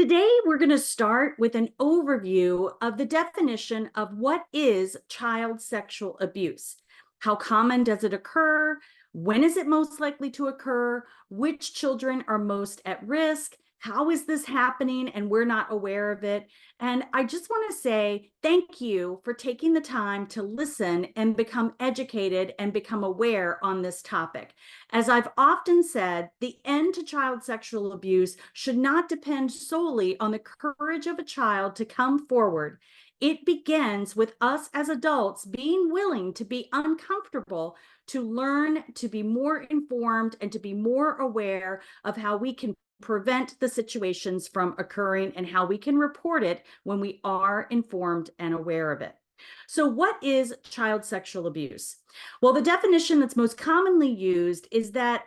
Today, we're going to start with an overview of the definition of what is child sexual abuse. How common does it occur? When is it most likely to occur? Which children are most at risk? How is this happening and we're not aware of it? And I just want to say thank you for taking the time to listen and become educated and become aware on this topic. As I've often said, the end to child sexual abuse should not depend solely on the courage of a child to come forward. It begins with us as adults being willing to be uncomfortable, to learn, to be more informed, and to be more aware of how we can prevent the situations from occurring and how we can report it when we are informed and aware of it. So, what is child sexual abuse? Well, the definition that's most commonly used is that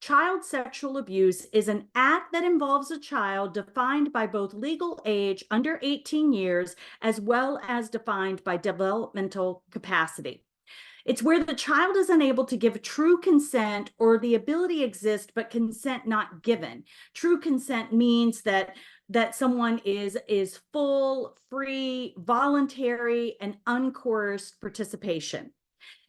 child sexual abuse is an act that involves a child defined by both legal age under 18 years as well as defined by developmental capacity. It's where the child is unable to give true consent or the ability exists, but consent not given. True consent means that someone is full, free, voluntary, and uncoerced participation.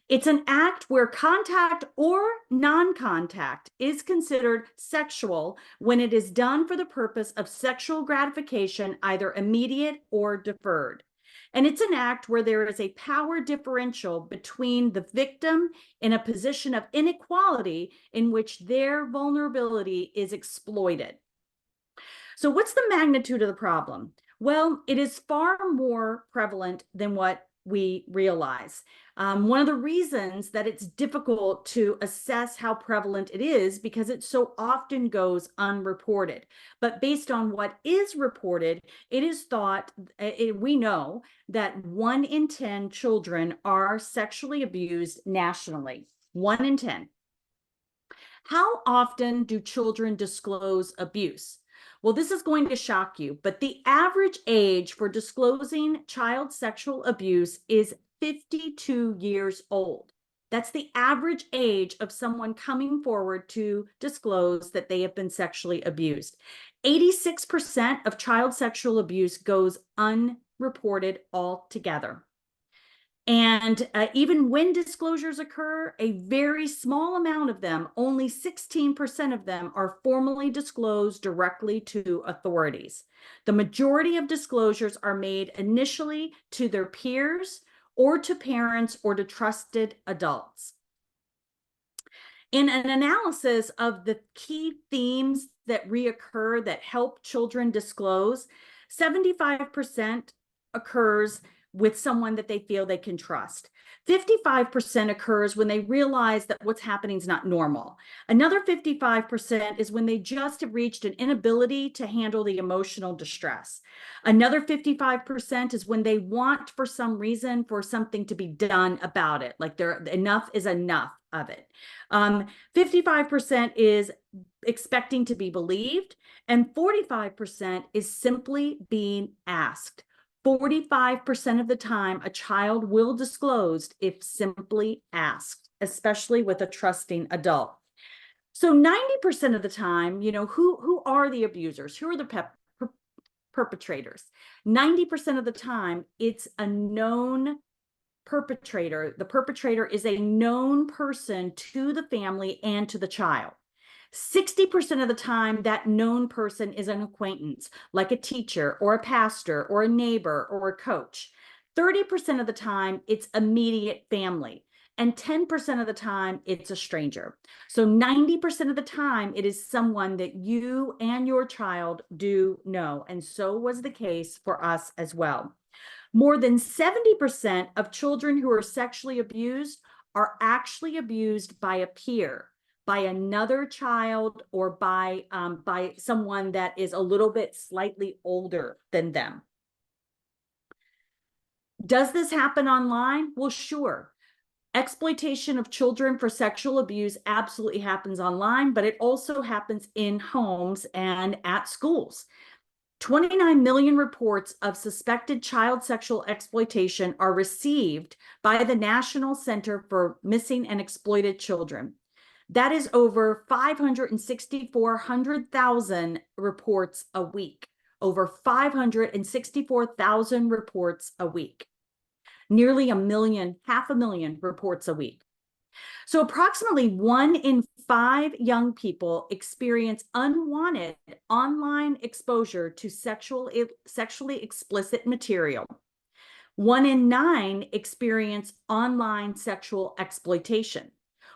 It's an act where contact or non-contact is considered sexual when it is done for the purpose of sexual gratification, either immediate or deferred. And it's an act where there is a power differential between the victim in a position of inequality in which their vulnerability is exploited. So what's the magnitude of the problem? Well, it is far more prevalent than what we realize. One of the reasons that it's difficult to assess how prevalent it is because it so often goes unreported. But based on what is reported, it is thought, we know that 1 in 10 children are sexually abused nationally. 1 in 10. How often do children disclose abuse? Well, this is going to shock you, but the average age for disclosing child sexual abuse is 52 years old. That's the average age of someone coming forward to disclose that they have been sexually abused. 86% of child sexual abuse goes unreported altogether. And even when disclosures occur, a very small amount of them, only 16% of them, are formally disclosed directly to authorities. The majority of disclosures are made initially to their peers or to parents or to trusted adults. In an analysis of the key themes that reoccur that help children disclose, 75% occurs with someone that they feel they can trust. 55% occurs when they realize that what's happening is not normal. Another 55% is when they just have reached an inability to handle the emotional distress. Another 55% is when they want, for some reason, for something to be done about it, like enough is enough of it. 55% is expecting to be believed, and 45% is simply being asked. 45% of the time, a child will disclose if simply asked, especially with a trusting adult. So 90% of the time, who are the abusers? Who are the perpetrators? 90% of the time, it's a known perpetrator. The perpetrator is a known person to the family and to the child. 60% of the time, that known person is an acquaintance, like a teacher or a pastor or a neighbor or a coach. 30% of the time, it's immediate family. And 10% of the time, it's a stranger. So 90% of the time, it is someone that you and your child do know. And so was the case for us as well. More than 70% of children who are sexually abused are actually abused by a peer, by another child, or by someone that is a little bit slightly older than them. Does this happen online? Well, sure. Exploitation of children for sexual abuse absolutely happens online, but it also happens in homes and at schools. 29 million reports of suspected child sexual exploitation are received by the National Center for Missing and Exploited Children. That is over 564,000 reports a week. over 564,000 reports a week, nearly half a million reports a week. So approximately 1 in 5 young people experience unwanted online exposure to sexually explicit material. 1 in 9 experience online sexual exploitation.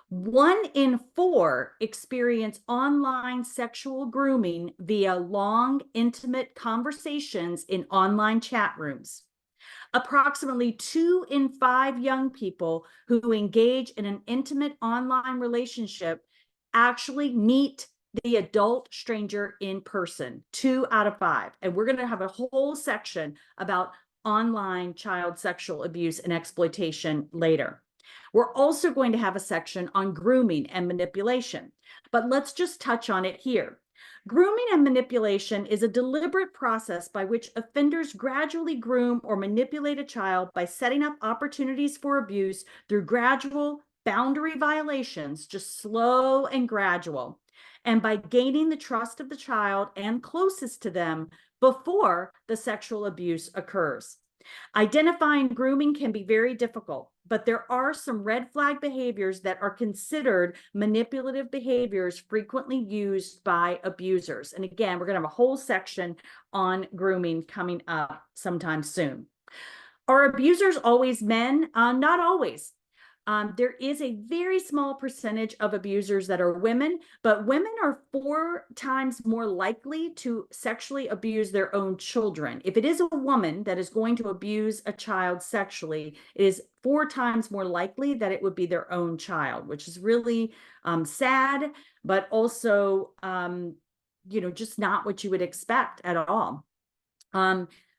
1 in 4 experience online sexual grooming via long, intimate conversations in online chat rooms. Approximately 2 in 5 young people who engage in an intimate online relationship actually meet the adult stranger in person, 2 out of 5. And we're going to have a whole section about online child sexual abuse and exploitation later. We're also going to have a section on grooming and manipulation, but let's just touch on it here. Grooming and manipulation is a deliberate process by which offenders gradually groom or manipulate a child by setting up opportunities for abuse through gradual boundary violations, just slow and gradual, and by gaining the trust of the child and closest to them before the sexual abuse occurs. Identifying grooming can be very difficult, but there are some red flag behaviors that are considered manipulative behaviors frequently used by abusers. And again, we're going to have a whole section on grooming coming up sometime soon. Are abusers always men? Not always. There is a very small percentage of abusers that are women, but women are 4 times more likely to sexually abuse their own children. If it is a woman that is going to abuse a child sexually, it is 4 times more likely that it would be their own child, which is really sad, but also, just not what you would expect at all.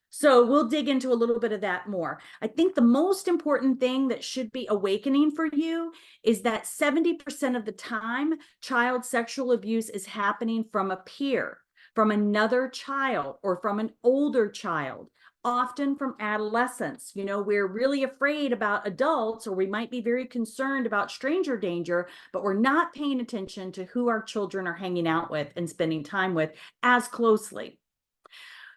So we'll dig into a little bit of that more. I think the most important thing that should be awakening for you is that 70% of the time, child sexual abuse is happening from a peer, from another child, or from an older child, often from adolescents. We're really afraid about adults, or we might be very concerned about stranger danger, but we're not paying attention to who our children are hanging out with and spending time with as closely.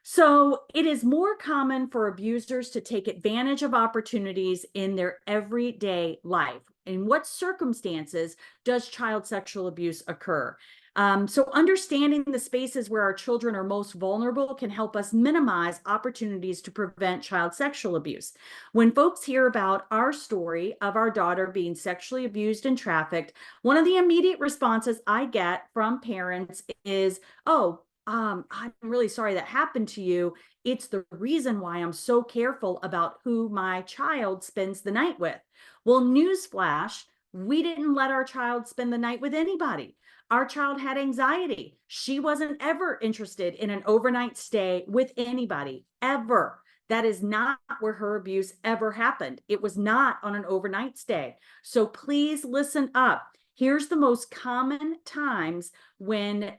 So it is more common for abusers to take advantage of opportunities in their everyday life. In what circumstances does child sexual abuse occur? So understanding the spaces where our children are most vulnerable can help us minimize opportunities to prevent child sexual abuse. When folks hear about our story of our daughter being sexually abused and trafficked, one of the immediate responses I get from parents is, "Oh, I'm really sorry that happened to you. It's the reason why I'm so careful about who my child spends the night with." Well, newsflash, we didn't let our child spend the night with anybody. Our child had anxiety. She wasn't ever interested in an overnight stay with anybody, ever. That is not where her abuse ever happened. It was not on an overnight stay. So please listen up. Here's the most common times when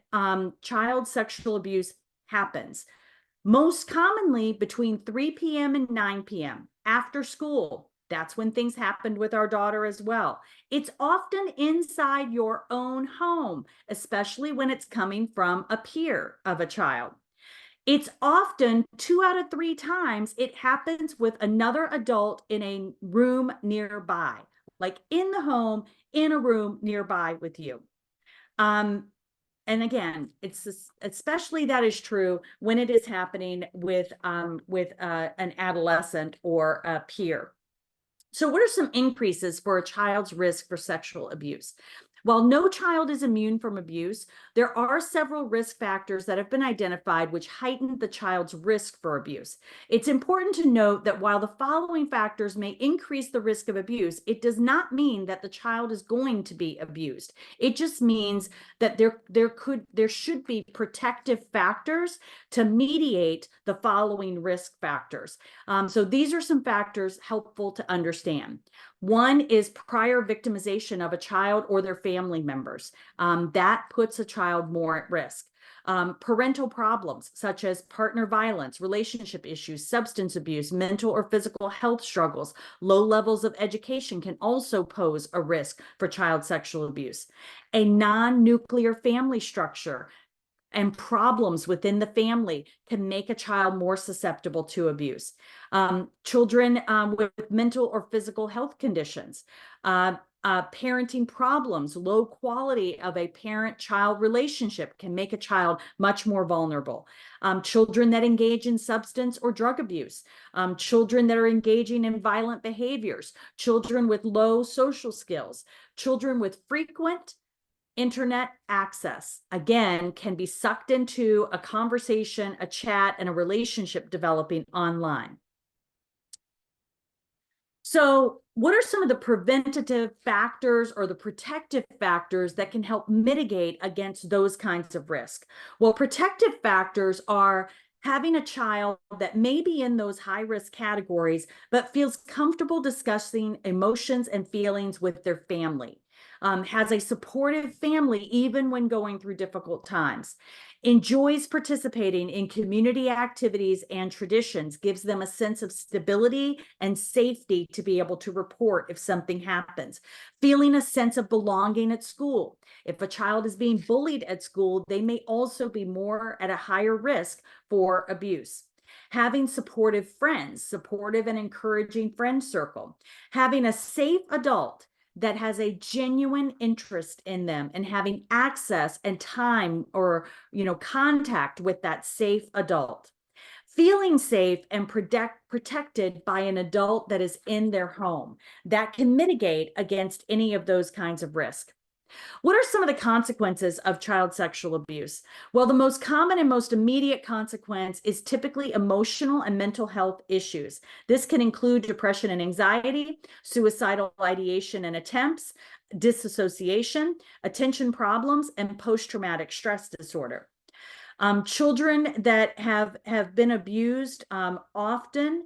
child sexual abuse happens. Most commonly between 3 p.m. and 9 p.m. after school. That's when things happened with our daughter as well. It's often inside your own home, especially when it's coming from a peer of a child. It's often 2 out of 3 times it happens with another adult in a room nearby, like in the home, in a room nearby with you. And again, it's especially that is true when it is happening with an adolescent or a peer. So what are some increases for a child's risk for sexual abuse? While no child is immune from abuse, there are several risk factors that have been identified which heighten the child's risk for abuse. It's important to note that while the following factors may increase the risk of abuse, it does not mean that the child is going to be abused. It just means that there should be protective factors to mediate the following risk factors. So these are some factors helpful to understand. One is prior victimization of a child or their family members. That puts a child more at risk. Parental problems such as partner violence, relationship issues, substance abuse, mental or physical health struggles, low levels of education can also pose a risk for child sexual abuse. A non-nuclear family structure and problems within the family can make a child more susceptible to abuse. Children with mental or physical health conditions, parenting problems, low quality of a parent-child relationship can make a child much more vulnerable. Children that engage in substance or drug abuse, children that are engaging in violent behaviors, children with low social skills, children with frequent internet access, again, can be sucked into a conversation, a chat, and a relationship developing online. So, what are some of the preventative factors or the protective factors that can help mitigate against those kinds of risk? Well, protective factors are having a child that may be in those high risk categories, but feels comfortable discussing emotions and feelings with their family, has a supportive family even when going through difficult times, enjoys participating in community activities and traditions, gives them a sense of stability and safety to be able to report if something happens, feeling a sense of belonging at school. If a child is being bullied at school, they may also be more at a higher risk for abuse. Having supportive friends, supportive and encouraging friend circle, having a safe adult that has a genuine interest in them and having access and time or contact with that safe adult, feeling safe and protected by an adult that is in their home that can mitigate against any of those kinds of risk. What are some of the consequences of child sexual abuse? Well, the most common and most immediate consequence is typically emotional and mental health issues. This can include depression and anxiety, suicidal ideation and attempts, disassociation, attention problems, and post-traumatic stress disorder. Children that have been abused often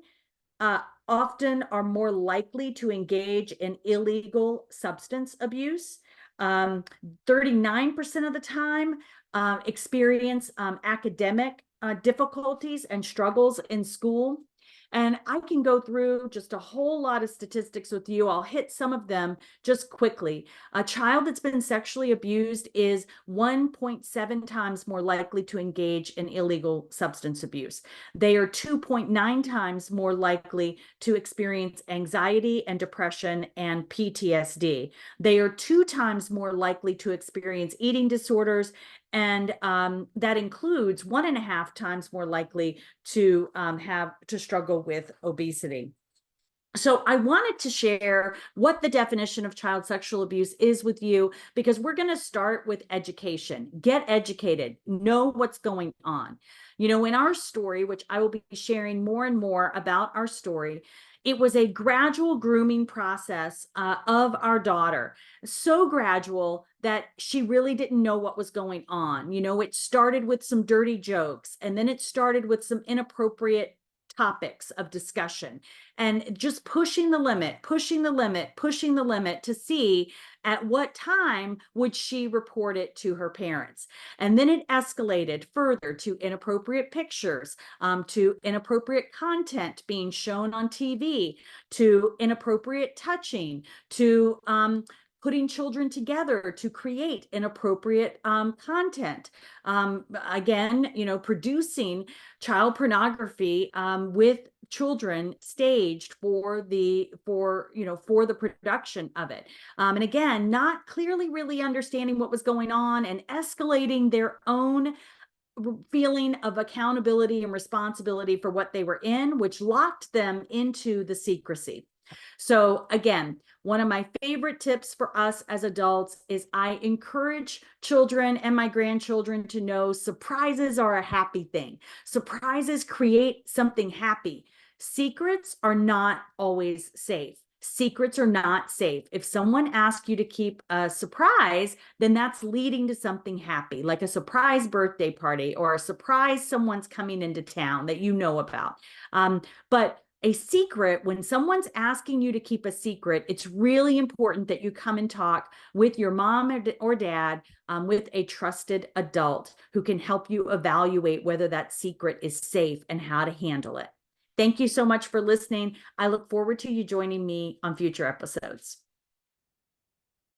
are more likely to engage in illegal substance abuse. 39% of the time experience academic difficulties and struggles in school. And I can go through just a whole lot of statistics with you. I'll hit some of them just quickly. A child that's been sexually abused is 1.7 times more likely to engage in illegal substance abuse. They are 2.9 times more likely to experience anxiety and depression and PTSD. They are 2 times more likely to experience eating disorders, and that includes 1.5 times more likely to struggle with obesity. So I wanted to share what the definition of child sexual abuse is with you, because we're going to start with education. Get educated, know what's going on. In our story, which I will be sharing more and more about our story, it was a gradual grooming process of our daughter, so gradual that she really didn't know what was going on. It started with some dirty jokes, and then it started with some inappropriate topics of discussion, and just pushing the limit, pushing the limit, pushing the limit to see at what time would she report it to her parents. And then it escalated further to inappropriate pictures, to inappropriate content being shown on TV, to inappropriate touching, to putting children together to create inappropriate content. Again, producing child pornography with children staged for the production of it. And again, not clearly really understanding what was going on and escalating their own feeling of accountability and responsibility for what they were in, which locked them into the secrecy. So again, one of my favorite tips for us as adults is I encourage children and my grandchildren to know surprises are a happy thing. Surprises create something happy. Secrets are not always safe. Secrets are not safe. If someone asks you to keep a surprise, then that's leading to something happy, like a surprise birthday party or a surprise someone's coming into town that you know about. But a secret, when someone's asking you to keep a secret, it's really important that you come and talk with your mom or dad, with a trusted adult who can help you evaluate whether that secret is safe and how to handle it. Thank you so much for listening. I look forward to you joining me on future episodes.